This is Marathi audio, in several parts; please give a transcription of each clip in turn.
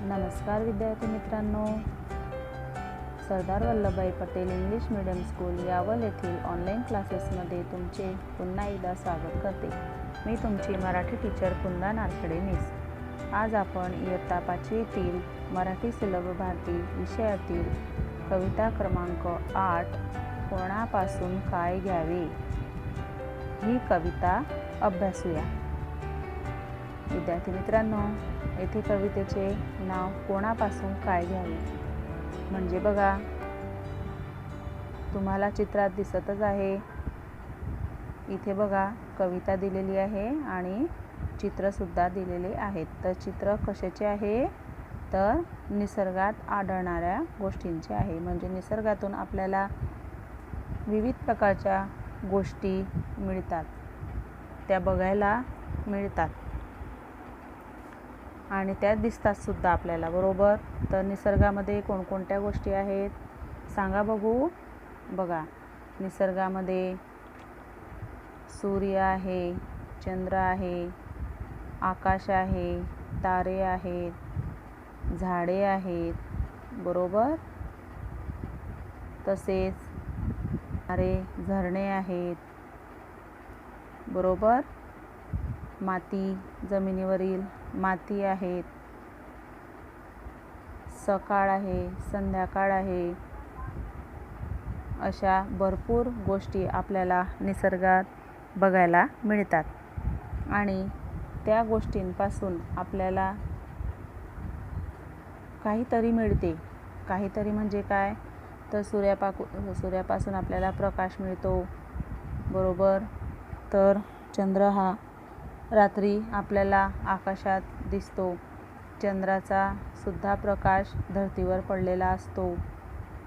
नमस्कार विद्यार्थी मित्रांनो, Sardar Vallabhbhai Patel English medium school Yawal येथील ऑनलाईन क्लासेसमध्ये तुमचे पुन्हा एकदा स्वागत करते। मी तुमची मराठी टीचर कुंदा नारखडे मिस। आज आपण इयत्ता 5वीतील मराठी सुलभ भारती विषयातील कविता क्रमांक 8 कोणापासून काय घ्यावे ही कविता अभ्यासूया। विद्यार्थी मित्रांनो, येथे कवितेचे नाव कोणापासून काय घ्यावे म्हणजे बघा, तुम्हाला चित्रात दिसतच आहे। इथे बघा कविता दिलेली आहे आणि चित्र सुद्धा दिलेले आहेत। तर चित्र कशाचे आहे तर निसर्गात आढळणाऱ्या गोष्टींचे आहे। म्हणजे निसर्गातून आपल्याला विविध प्रकारच्या गोष्टी मिळतात, त्या बघायला मिळतात आणि त्या दिसतात सुद्धा आपल्याला, बरोबर। तर निसर्गामध्ये कोणकोणत्या गोष्टी आहेत सांगा बघू। बघा, निसर्गामध्ये सूर्य आहे, चंद्र आहे, आकाश आहे, तारे आहेत, झाडे आहेत, बरोबर। तसेच झरणे आहेत, बरोबर। माती, जमिनीवरील माती आहेत, सकाळ आहे, संध्याकाळ आहे, अशा भरपूर गोष्टी आपल्याला निसर्गात बघायला मिळतात आणि त्या गोष्टींपासून आपल्याला काहीतरी मिळते। काहीतरी म्हणजे काय तर सूर्यापासून आपल्याला प्रकाश मिळतो, बरोबर। तर चंद्र हा रात्री आपल्याला आकाशात दिसतो, चंद्राचा सुद्धा प्रकाश धरतीवर पडलेला असतो,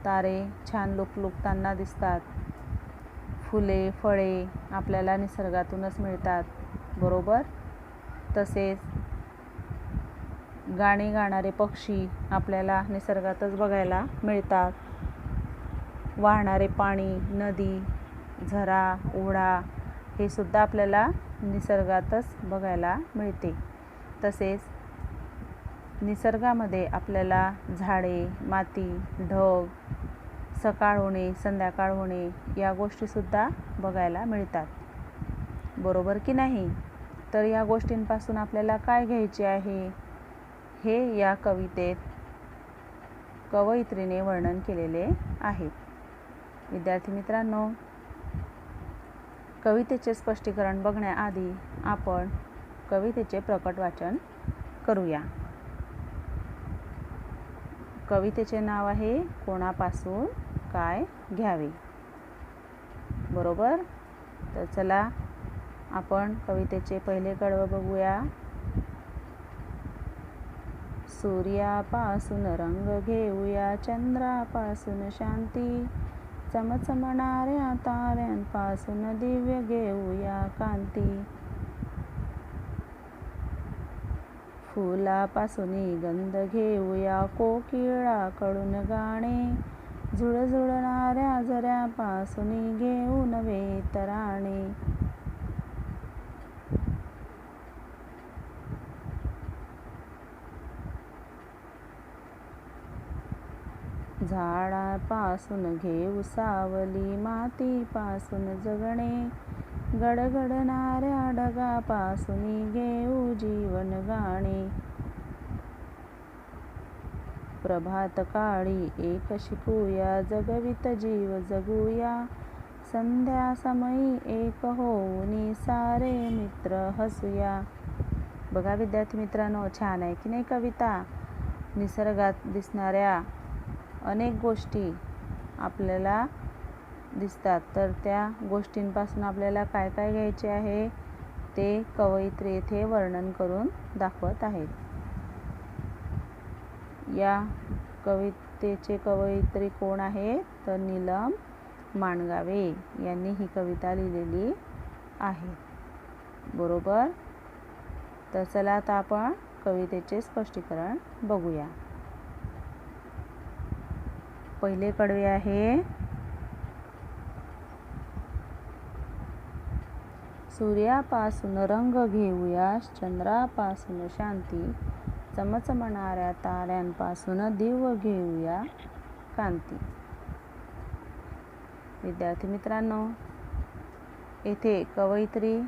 तारे छान लुकलुकताना दिसतात, फुले फळे आपल्याला निसर्गातूनच मिळतात, बरोबर। तसेच गाणी गाणारे पक्षी आपल्याला निसर्गातच बघायला मिळतात, वाहणारे पाणी, नदी, झरा, ओढा हे सुद्धा आपल्याला निसर्गातच बघायला मिळते। तसेच निसर्गामध्ये आपल्याला झाडे, माती, ढग, सकाळ होणे, संध्याकाळ होणे या गोष्टी सुद्धा बघायला मिळतात, बरोबर की नाही। तर या गोष्टींपासून आपल्याला काय घ्यायचे आहे हे या कवितेत कवयित्रीने वर्णन केलेले आहे। विद्यार्थी मित्रांनो, कवितेचे स्पष्टीकरण बघण्याआधी आपण कवितेचे प्रकट वाचन करूया। कवितेचे नाव आहे कोणापासून काय घ्यावे, बरोबर। तर चला आपण कवितेचे पहिले कडवं बघूया। सूर्यापासून रंग घेऊया, चंद्रापासून शांती, चमचमणाऱ्या ताऱ्यांपासून दिव्य घेऊया कांती, फुलापासून गंध घेऊया, कोकिळाकडून गाणे, झुळझुळणाऱ्या झऱ्यापासून घेऊ नवे तराणे, झाडापासून घेऊ सावली, मातीपासून जगणे, गडगडणाऱ्या ढगापासून घेऊ जीवन गाणे, प्रभात काळी एक शिकूया, जगवित जीव जगूया, संध्या समयी एक होऊनी सारे मित्र हसूया। बघा विद्यार्थी मित्रांनो, छान आहे की नाही कविता। निसर्गात दिसणाऱ्या अनेक गोष्टी आपल्याला दिसतात, तर त्या गोष्टींपासून आपल्याला काय काय घ्यायचे आहे ते कवयित्री येथे वर्णन करून दाखवत आहेत। या कवितेचे कवयित्री कोण आहेत तर नीलम माणगावे यांनी ही कविता लिहिलेली आहे, बरोबर। तर चला आता आपण कवितेचे स्पष्टीकरण बघूया। पहिले कडवे आहे, सूर्यापासून रंग घेऊया, चंद्रापासून शांती, चमचमणाऱ्या ताऱ्यांपासून दिव्य घेऊया कांती. विद्यार्थी मित्रांनो, येथे कवयित्री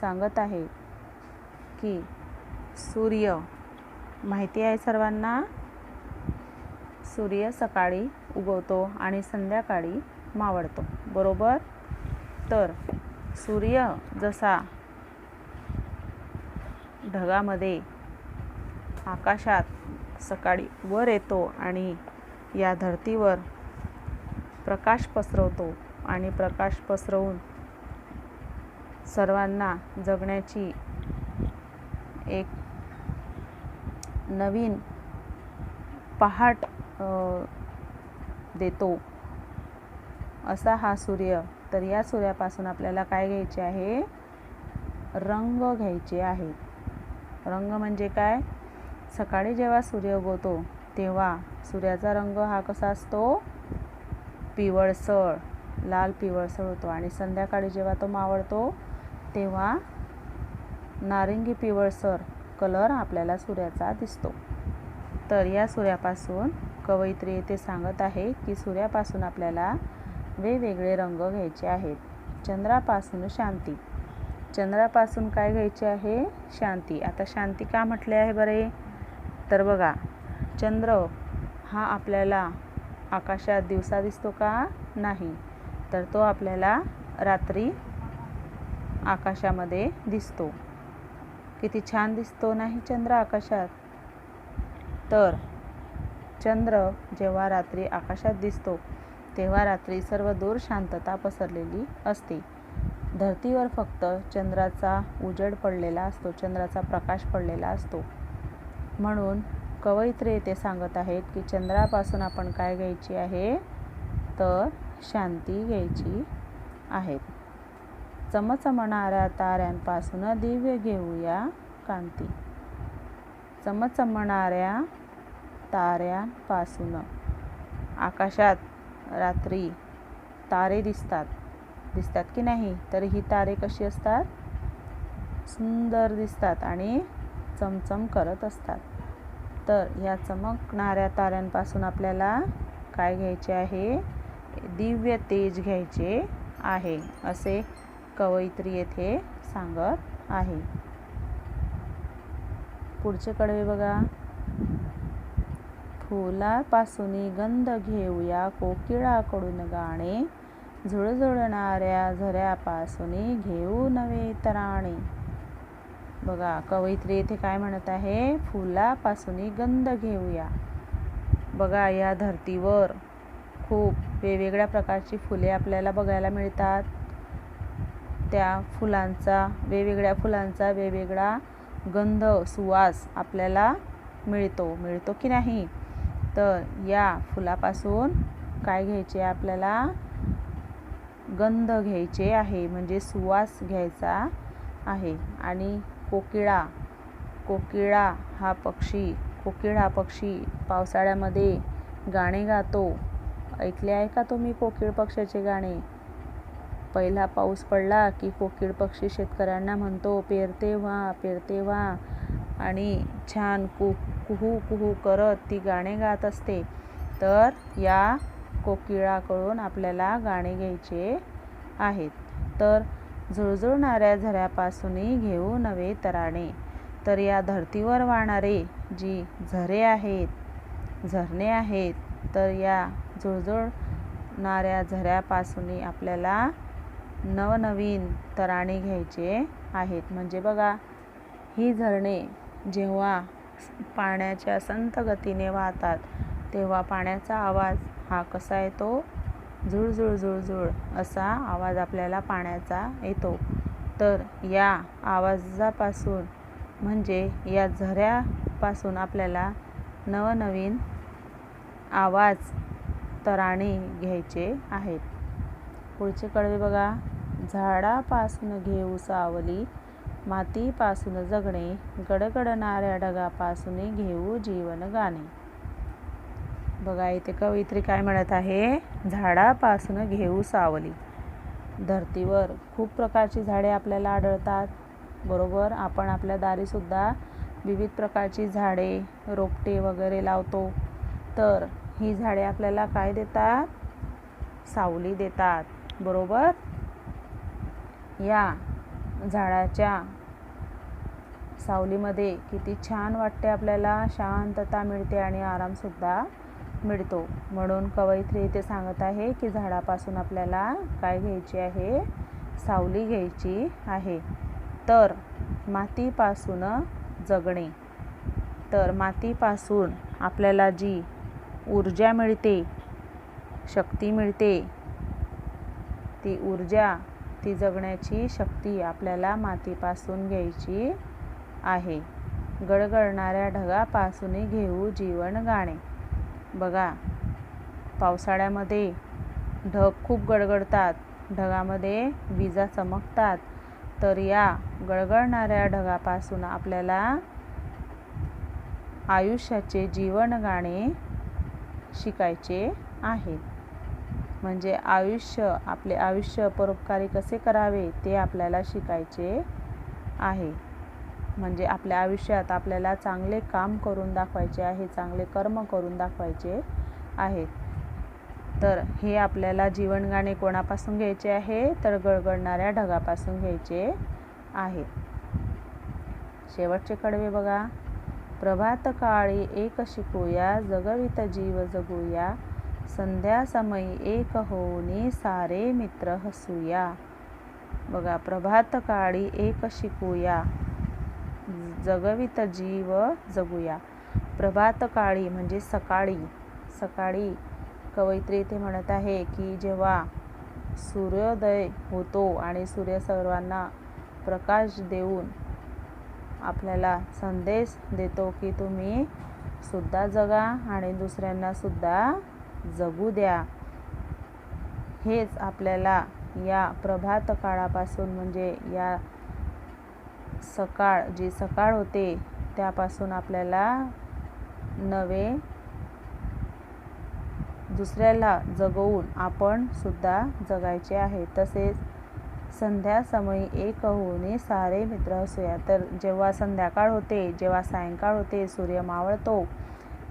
सांगत आहे की सूर्य माहिती आहे सर्वांना, सूर्य सकाळी उगवतो आणि संध्याकाळी मावळतो, बरोबर. तर सूर्य जसा ढगामध्ये आकाशात सकाळी वर येतो आणि या धरतीवर प्रकाश पसरवतो आणि प्रकाश पसरवून सर्वांना जगण्याची एक नवीन पहाट देतो, असा हा सूर्य. तर या सूर्यापासून आपल्याला काय घ्यायचे आहे? रंग घ्यायचे आहेत. रंग म्हणजे काय? सकाळी जेव्हा सूर्य उगवतो तेव्हा सूर्याचा रंग हा कसा असतो? पिवळसर, लाल पिवळसर होतो आणि संध्याकाळी जेव्हा तो मावळतो तेव्हा नारिंगी पिवळसर कलर आपल्याला सूर्याचा दिसतो. तर या सूर्यापासून कवयित्री येथे सांगत आहे की सूर्यापासून आपल्याला वेगवेगळे रंग घ्यायचे आहेत. चंद्रापासून शांती. चंद्रापासून काय घ्यायचे आहे? शांती. आता शांती का म्हटले आहे बरे? तर बघा, चंद्र हा आपल्याला आकाशात दिवसा दिसतो का? नाही. तर तो आपल्याला रात्री आकाशामध्ये दिसतो. किती छान दिसतो नाही चंद्र आकाशात? तर चंद्र जेव्हा रात्री आकाशात दिसतो तेव्हा रात्री सर्व दूर शांतता पसरलेली असते. धरतीवर फक्त चंद्राचा उजेड पडलेला असतो, चंद्राचा प्रकाश पडलेला असतो. म्हणून कवयित्री येथे सांगत आहेत की चंद्रापासून आपण काय घ्यायची आहे? तर शांती घ्यायची आहे. चमचमणाऱ्या ताऱ्यांपासून दिव्य घेऊया कांती. चमचमणाऱ्या ताऱ्यांपासून. आकाशात रात्री तारे दिसतात की नाही? तर ही तारे कशी असतात? सुंदर दिसतात आणि चमचम करत असतात. तर या चमकणाऱ्या ताऱ्यांपासून आपल्याला काय घ्यायचे आहे? दिव्य तेज घ्यायचे आहे, असे कवयित्री येथे सांगत आहे. पुढचे कडवे बघा. फुलापासून गंध घेऊया कोकिळाकडून गाणे, झुळझुळणाऱ्या झऱ्यापासून घेऊ नवे तराणे. बघा, कवयित्री येथे काय म्हणत आहे? फुलापासून गंध घेऊया. बघा, या धरतीवर खूप वेगवेगळ्या प्रकारची फुले आपल्याला बघायला मिळतात. त्या वेगवेगळ्या फुलांचा वेगवेगळा गंध, सुवास आपल्याला मिळतो की नाही? तर या फुलापासून काय घ्यायचे आपल्याला? गंध घ्यायचे आहे, म्हणजे सुवास घ्यायचा आहे. आणि कोकिळा हा पक्षी पावसाळ्यामध्ये गाणे गातो. ऐकले आहे का तुम्ही कोकिळ पक्षाचे गाणे? पहिला पाऊस पडला की कोकिळ पक्षी शेतकऱ्यांना म्हणतो, पेरते व्हा, आणि छान कुहू कुहू करत ती गाणे गात असते. तर या कोकिळाकडून आपल्याला गाणे घ्यायचे आहेत. तर झुळझुळणाऱ्या झऱ्यापासून घेऊ नवे तराणे. तर या धरतीवर वाहणारे जी झरणे आहेत, तर या झुळझुळणाऱ्या झऱ्यापासून आपल्याला नवनवीन तराणे घ्यायचे आहेत. म्हणजे बघा, ही झरणे जेव्हा पाण्याच्या संथ गतीने वाहतात तेव्हा पाण्याचा आवाज हा कसा येतो? झुळझुळ झुळझुळ असा आवाज आपल्याला पाण्याचा येतो. तर या आवाजापासून, म्हणजे या झऱ्यापासून आपल्याला नवनवीन आवाज, तराणे घ्यायचे आहेत. पुढचे कडवे बघा. झाडापासून घेऊ सावली, मातीपासून जगणे, गडगडणाऱ्या ढगापासून घेऊ जीवन गाणे. बघा, इथे कवयित्री काय म्हणत आहे? झाडापासून घेऊ सावली. धरतीवर खूप प्रकारची झाडे आपल्याला आढळतात, बरोबर. आपण आपल्या दारी सुद्धा विविध प्रकारची झाडे, रोपटे वगैरे लावतो, तर ही झाडे आपल्याला काय देतात? सावली देतात, बरोबर? या झाडाच्या सावलीमध्ये किती छान वाटते आपल्याला, शांतता मिळते आणि आरामसुद्धा मिळतो. म्हणून कवयित्री इथे सांगत आहे की झाडापासून आपल्याला काय घ्यायची आहे? सावली घ्यायची आहे. तर मातीपासून जगणे. तर मातीपासून आपल्याला जी ऊर्जा मिळते, शक्ती मिळते, ती ऊर्जा, ती जगण्याची शक्ती आपल्याला मातीपासून घ्यायची आहे. गडगडणाऱ्या ढगापासून घेऊ जीवन गाणे. बघा, पावसाळ्यामध्ये ढग खूप गडगडतात, ढगामध्ये विजा चमकतात, तर या गडगडणाऱ्या ढगापासून आपल्याला आयुष्याचे जीवन गाणे शिकायचे आहे. म्हणजे आपले आयुष्य परोपकारी कसे करावे ते आपल्याला शिकायचे आहे. म्हणजे आपल्या आयुष्यात आपल्याला चांगले काम करून दाखवायचे आहे, चांगले कर्म करून दाखवायचे आहेत. तर हे आपल्याला जीवन गाणे कोणापासून घ्यायचे आहे? तर गडगडणाऱ्या ढगापासून घ्यायचे आहे. शेवटचे कडवे बघा. प्रभात काळी एक शिकूया, जगवित जीव जगूया, संध्या समयी एक होऊनी सारे मित्र हसूया. बघा, प्रभात काळी एक शिकूया, जगवित जीव जगूया. प्रभात काळी म्हणजे सकाळी. सकाळी कवयित्री इथे म्हणत आहे की जेव्हा सूर्योदय होतो आणि सूर्य सर्वांना प्रकाश देऊन आपल्याला संदेश देतो की तुम्ही सुद्धा जगा आणि दुसऱ्यांना सुद्धा जगू द्या. हेच आपल्याला या प्रभात काळापासून, म्हणजे या जी सकाळ होते त्यापासून आपल्याला नवे दुसऱ्याला जगवून आपण सुद्धा जगायचे आहे. तसेच संध्या समयी एक होऊनी सारे मित्र हसूया. तर जेव्हा संध्याकाळ होते, जेव्हा सायंकाळ होते, सूर्य मावळतो,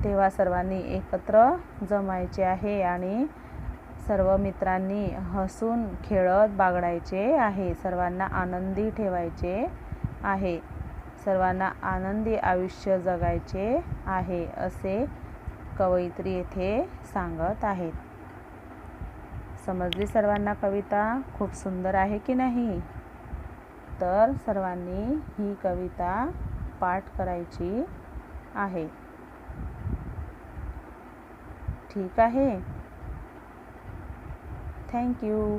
तेव्हा सर्वांनी एकत्र जमायचे आहे आणि सर्व मित्रांनी हसून खेळत बागडायचे आहे. सर्वांना आनंदी ठेवायचे आहे, सर्वांना आनंदी आयुष्य जगायचे आहे, असे कवयित्री येथे सांगत आहेत. समजली सर्वांना कविता? खूप सुंदर आहे की नाही? तर सर्वांनी ही कविता पाठ करायची आहे. ठीक आहे. Thank you.